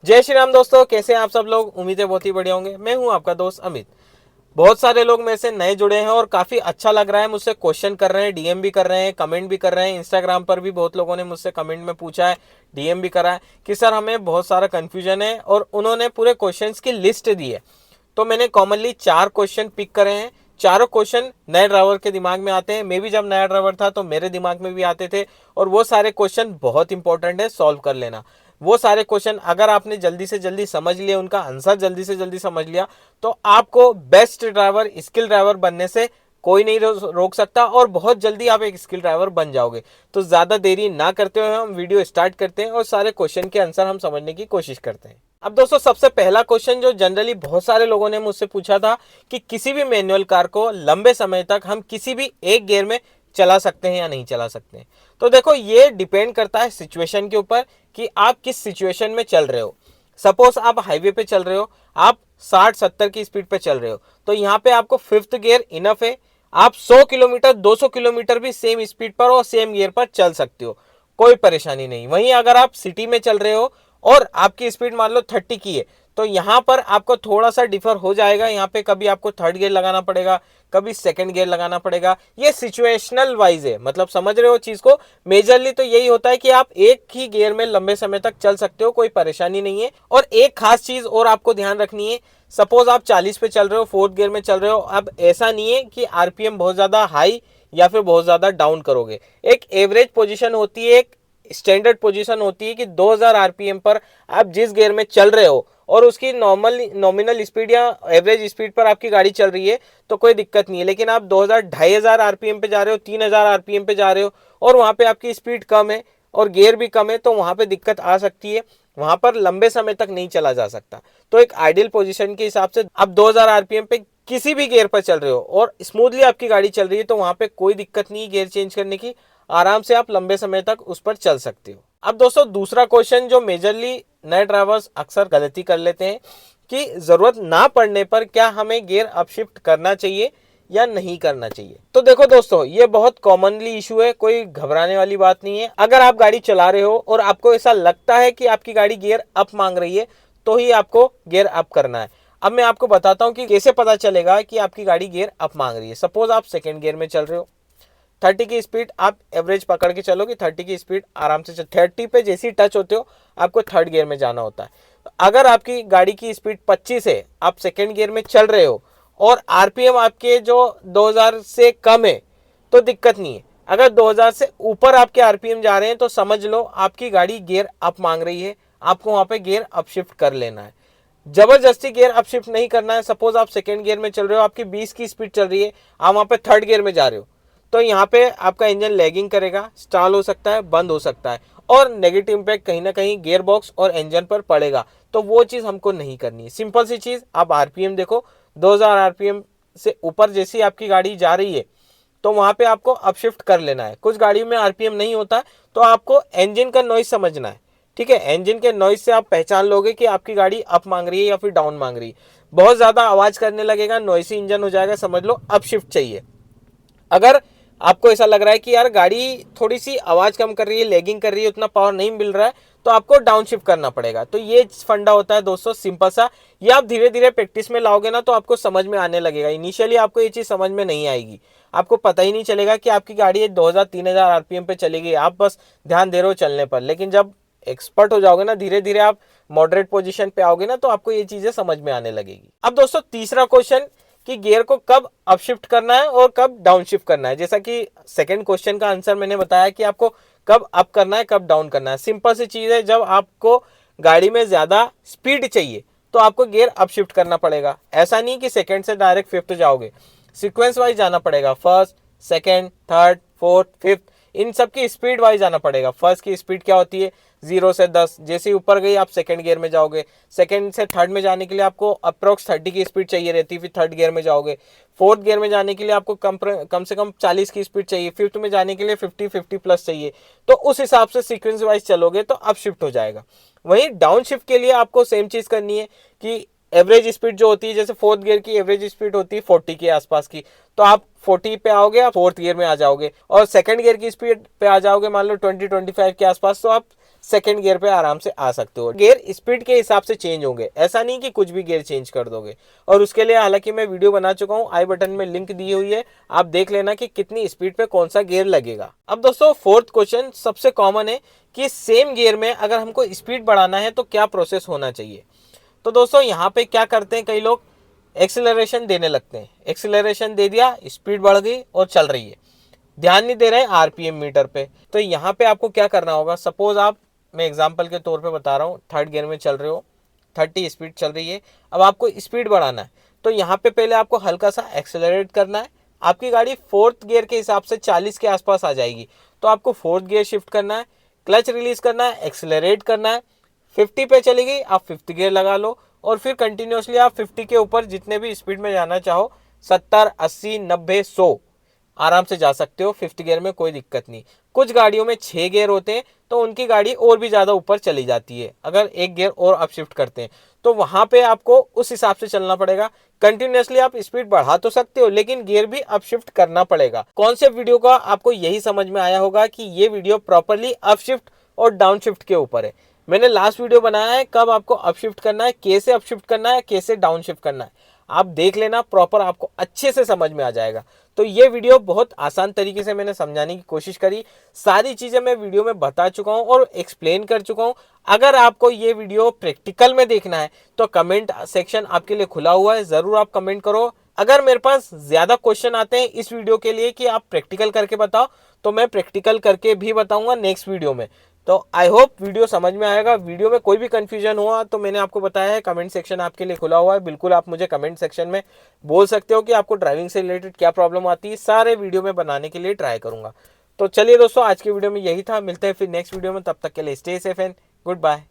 जय श्री राम दोस्तों, कैसे हैं आप सब लोग। उम्मीद है बहुत ही बढ़िया होंगे। मैं हूं आपका दोस्त अमित। बहुत सारे लोग मेरे से नए जुड़े हैं और काफ़ी अच्छा लग रहा है। मुझसे क्वेश्चन कर रहे हैं, डीएम भी कर रहे हैं, कमेंट भी कर रहे हैं। इंस्टाग्राम पर भी बहुत लोगों ने मुझसे कमेंट में पूछा है, डीएम भी करा है कि सर हमें बहुत सारा कन्फ्यूजन है, और उन्होंने पूरे क्वेश्चंस की लिस्ट दी है। तो मैंने कॉमनली 4 क्वेश्चन पिक करे हैं। चारों क्वेश्चन नए ड्राइवर के दिमाग में आते हैं। मैं भी जब नया ड्राइवर था तो मेरे दिमाग में भी आते थे, और वो सारे क्वेश्चन बहुत इंपॉर्टेंट है, सॉल्व कर लेना। वो सारे क्वेश्चन अगर आपने जल्दी से जल्दी समझ लिए, उनका आंसर जल्दी से जल्दी समझ लिया, तो आपको बेस्ट ड्राइवर, स्किल ड्राइवर बनने से कोई नहीं रोक सकता, और बहुत जल्दी आप एक स्किल ड्राइवर बन जाओगे। तो ज़्यादा देरी ना करते हुए हम वीडियो स्टार्ट करते हैं और सारे क्वेश्चन के आंसर हम समझने की कोशिश करते हैं। अब दोस्तों, सबसे पहला क्वेश्चन जो जनरली बहुत सारे लोगों ने मुझसे पूछा था कि किसी भी मैनुअल कार को लंबे समय तक हम किसी भी एक गियर में चला सकते हैं या नहीं चला सकते हैं। तो देखो, ये डिपेंड करता है सिचुएशन के ऊपर कि आप किस सिचुएशन में चल रहे हो। सपोज आप हाईवे पे चल रहे हो, आप 60-70 की स्पीड पे चल रहे हो, तो यहाँ पे आपको फिफ्थ गियर इनफ है। आप 100 किलोमीटर 200 किलोमीटर भी सेम स्पीड पर और सेम गियर पर चल सकते हो, कोई परेशानी नहीं। वहीं अगर आप सिटी में चल रहे हो और आपकी स्पीड मान लो 30 की है, तो यहाँ पर आपको थोड़ा सा डिफर हो जाएगा। यहाँ पे कभी आपको थर्ड गियर लगाना पड़ेगा, कभी सेकंड गियर लगाना पड़ेगा। ये सिचुएशनल वाइज है, मतलब समझ रहे हो चीज को। मेजरली तो यही होता है कि आप एक ही गियर में लंबे समय तक चल सकते हो, कोई परेशानी नहीं है। और एक खास चीज और आपको ध्यान रखनी है, सपोज आप 40 पे चल रहे हो, फोर्थ गियर में चल रहे हो। अब ऐसा नहीं है कि आरपीएम बहुत ज्यादा हाई या फिर बहुत ज्यादा डाउन करोगे। एक एवरेज पोजीशन होती है, एक स्टैंडर्ड पोजीशन होती है कि 2000 आरपीएम पर आप जिस गियर में चल रहे हो और उसकी नॉमिनल स्पीड या एवरेज स्पीड पर आपकी गाड़ी चल रही है, तो कोई दिक्कत नहीं है। लेकिन आप 2000-2500 आरपीएम पे जा रहे हो, 3000 आरपीएम पे जा रहे हो, और वहां पे आपकी स्पीड कम है और गियर भी कम है, तो वहां पे दिक्कत आ सकती है। वहां पर लंबे समय तक नहीं चला जा सकता। तो एक आइडियल पोजीशन के हिसाब से आप 2000 आरपीएम पे किसी भी गियर पर चल रहे हो और स्मूथली आपकी गाड़ी चल रही है, तो वहां पे कोई दिक्कत नहीं गियर चेंज करने की। आराम से आप लंबे समय तक उस पर चल सकते हो। अब दोस्तों, दूसरा क्वेश्चन जो मेजरली नए ड्राइवर्स अक्सर गलती कर लेते हैं कि जरूरत ना पड़ने पर क्या हमें गियर अपशिफ्ट करना चाहिए या नहीं करना चाहिए। तो देखो दोस्तों, ये बहुत कॉमनली इशू है, कोई घबराने वाली बात नहीं है। अगर आप गाड़ी चला रहे हो और आपको ऐसा लगता है कि आपकी गाड़ी गियर अप मांग रही है, तो ही आपको गियर अप करना है। अब मैं आपको बताता हूं कि कैसे पता चलेगा कि आपकी गाड़ी गियर अप मांग रही है। सपोज आप सेकेंड गियर में चल रहे हो, 30 की स्पीड आप एवरेज पकड़ के चलोगे, 30 की स्पीड आराम से 30 पे जैसे ही टच होते हो आपको थर्ड गियर में जाना होता है। अगर आपकी गाड़ी की स्पीड 25 है, आप सेकेंड गियर में चल रहे हो और आरपीएम आपके जो 2000 से कम है, तो दिक्कत नहीं है। अगर 2000 से ऊपर आपके आरपीएम जा रहे हैं, तो समझ लो आपकी गाड़ी गियर अप मांग रही है, आपको वहां पे गियर अपशिफ्ट कर लेना है। जबरदस्ती गियर अपशिफ्ट नहीं करना है। सपोज आप सेकेंड गियर में चल रहे हो, आपकी 20 की स्पीड चल रही है, आप वहां पे थर्ड गियर में जा रहे हो, तो यहाँ पे आपका इंजन लैगिंग करेगा, स्टॉल हो सकता है, बंद हो सकता है, और नेगेटिव इंपैक्ट कहीं ना कहीं गियर बॉक्स और इंजन पर पड़ेगा। तो वो चीज़ हमको नहीं करनी है। सिंपल सी चीज़, आप आरपीएम देखो, 2000 आरपीएम से ऊपर जैसी आपकी गाड़ी जा रही है, तो वहां पे आपको अपशिफ्ट कर लेना है। कुछ गाड़ियों में आरपीएम नहीं होता है, तो आपको इंजन का नॉइज समझना है। ठीक है, इंजन के नॉइज से आप पहचान लोगे कि आपकी गाड़ी अप मांग रही है या फिर डाउन मांग रही है। बहुत ज्यादा आवाज करने लगेगा, नॉइसी इंजन हो जाएगा, समझ लो अपशिफ्ट चाहिए। अगर आपको ऐसा लग रहा है कि यार गाड़ी थोड़ी सी आवाज कम कर रही है, लैगिंग कर रही है, उतना पावर नहीं मिल रहा है, तो आपको डाउन शिफ्ट करना पड़ेगा। तो ये फंडा होता है दोस्तों, सिंपल सा। ये आप धीरे धीरे प्रैक्टिस में लाओगे ना, तो आपको समझ में आने लगेगा। इनिशियली आपको ये चीज समझ में नहीं आएगी, आपको पता ही नहीं चलेगा कि आपकी गाड़ी 2000-3000 आरपीएम पे चलेगी, आप बस ध्यान दे रहे हो चलने पर। लेकिन जब एक्सपर्ट हो जाओगे ना, धीरे धीरे आप मॉडरेट पोजीशन पे आओगे ना, तो आपको ये चीजें समझ में आने लगेगी। अब दोस्तों, तीसरा क्वेश्चन कि गियर को कब अपशिफ्ट करना है और कब डाउन शिफ्ट करना है। जैसा कि सेकंड क्वेश्चन का आंसर मैंने बताया कि आपको कब अप करना है, कब डाउन करना है। सिंपल सी चीज है, जब आपको गाड़ी में ज्यादा स्पीड चाहिए तो आपको गियर अपशिफ्ट करना पड़ेगा। ऐसा नहीं कि सेकंड से डायरेक्ट फिफ्थ जाओगे, सीक्वेंस वाइज जाना पड़ेगा। First, second, third, fourth, fifth, इन सब की स्पीड वाइज जाना पड़ेगा। फर्स्ट की स्पीड क्या होती है, 0 से 10, जैसे ही ऊपर गई आप सेकंड गियर में जाओगे। सेकंड से थर्ड में जाने के लिए आपको अप्रोक्स 30 की स्पीड चाहिए रहती है, फिर थर्ड गियर में जाओगे। फोर्थ गियर में जाने के लिए आपको कम से कम 40 की स्पीड चाहिए। फिफ्थ में जाने के लिए 50 प्लस चाहिए। तो उस हिसाब से सीक्वेंस वाइज चलोगे तो अप शिफ्ट हो जाएगा। वहीं डाउन शिफ्ट के लिए आपको सेम चीज करनी है कि एवरेज स्पीड जो होती है, जैसे फोर्थ गियर की एवरेज स्पीड होती है 40 के आसपास की, तो आप 40 पे आओगे, आप फोर्थ गियर में आ जाओगे। और सेकंड गियर की स्पीड पे आ जाओगे मान लो 20-25 के आसपास, तो आप सेकंड गियर पे आराम से आ सकते हो। गियर स्पीड के हिसाब से चेंज होंगे, ऐसा नहीं कि कुछ भी गियर चेंज कर दोगे। और उसके लिए हालांकि मैं वीडियो बना चुका हूँ, आई बटन में लिंक दी हुई है, आप देख लेना कि कितनी स्पीड पे कौन सा गियर लगेगा। अब दोस्तों फोर्थ क्वेश्चन सबसे कॉमन है कि सेम गियर में अगर हमको स्पीड बढ़ाना है तो क्या प्रोसेस होना चाहिए। तो दोस्तों यहाँ पे क्या करते हैं कई लोग, एक्सीलरेशन देने लगते हैं, एक्सीलरेशन दे दिया, स्पीड बढ़ गई और चल रही है, ध्यान नहीं दे रहे हैं आरपीएम मीटर पे। तो यहाँ पे आपको क्या करना होगा, सपोज आप, मैं एग्जांपल के तौर पे बता रहा हूँ, थर्ड गियर में चल रहे हो, 30 स्पीड चल रही है, अब आपको स्पीड बढ़ाना है, तो यहाँ पे पहले आपको हल्का सा एक्सेलरेट करना है। आपकी गाड़ी फोर्थ गियर के हिसाब से 40 के आसपास आ जाएगी, तो आपको फोर्थ गियर शिफ्ट करना है, क्लच रिलीज करना है, एक्सेलरेट करना है, 50 पे चली गई, आप फिफ्थ गियर लगा लो और फिर कंटिन्यूसली आप 50 के ऊपर जितने भी स्पीड में जाना चाहो, 70, 80, 90, 100 आराम से जा सकते हो फिफ्थ गियर में, कोई दिक्कत नहीं। कुछ गाड़ियों में 6 गियर होते हैं तो उनकी गाड़ी और भी ज़्यादा ऊपर चली जाती है, अगर एक गियर और अपशिफ्ट करते हैं तो वहाँ पे आपको उस हिसाब से चलना पड़ेगा। कंटिन्यूसली आप स्पीड बढ़ा तो सकते हो लेकिन गियर भी अपशिफ्ट करना पड़ेगा। कॉन्सेप्ट वीडियो का आपको यही समझ में आया होगा कि ये वीडियो प्रॉपरली अपशिफ्ट और डाउनशिफ्ट के ऊपर है। मैंने लास्ट वीडियो बनाया है कब आपको अपशिफ्ट करना है, कैसे अपशिफ्ट करना है, कैसे डाउनशिफ्ट करना है, आप देख लेना, प्रॉपर आपको अच्छे से समझ में आ जाएगा। तो ये वीडियो बहुत आसान तरीके से मैंने समझाने की कोशिश करी, सारी चीजें मैं वीडियो में बता चुका हूं और एक्सप्लेन कर चुका हूं। अगर आपको ये वीडियो प्रैक्टिकल में देखना है तो कमेंट सेक्शन आपके लिए खुला हुआ है, जरूर आप कमेंट करो। अगर मेरे पास ज्यादा क्वेश्चन आते हैं इस वीडियो के लिए कि आप प्रैक्टिकल करके बताओ, तो मैं प्रैक्टिकल करके भी बताऊंगा नेक्स्ट वीडियो में। तो आई होप वीडियो समझ में आएगा। वीडियो में कोई भी कंफ्यूजन हुआ तो मैंने आपको बताया है, कमेंट सेक्शन आपके लिए खुला हुआ है, बिल्कुल आप मुझे कमेंट सेक्शन में बोल सकते हो कि आपको ड्राइविंग से रिलेटेड क्या प्रॉब्लम आती है, सारे वीडियो में बनाने के लिए ट्राई करूंगा। तो चलिए दोस्तों, आज की वीडियो में यही था, मिलते हैं फिर नेक्स्ट वीडियो में, तब तक के लिए stay safe and good bye.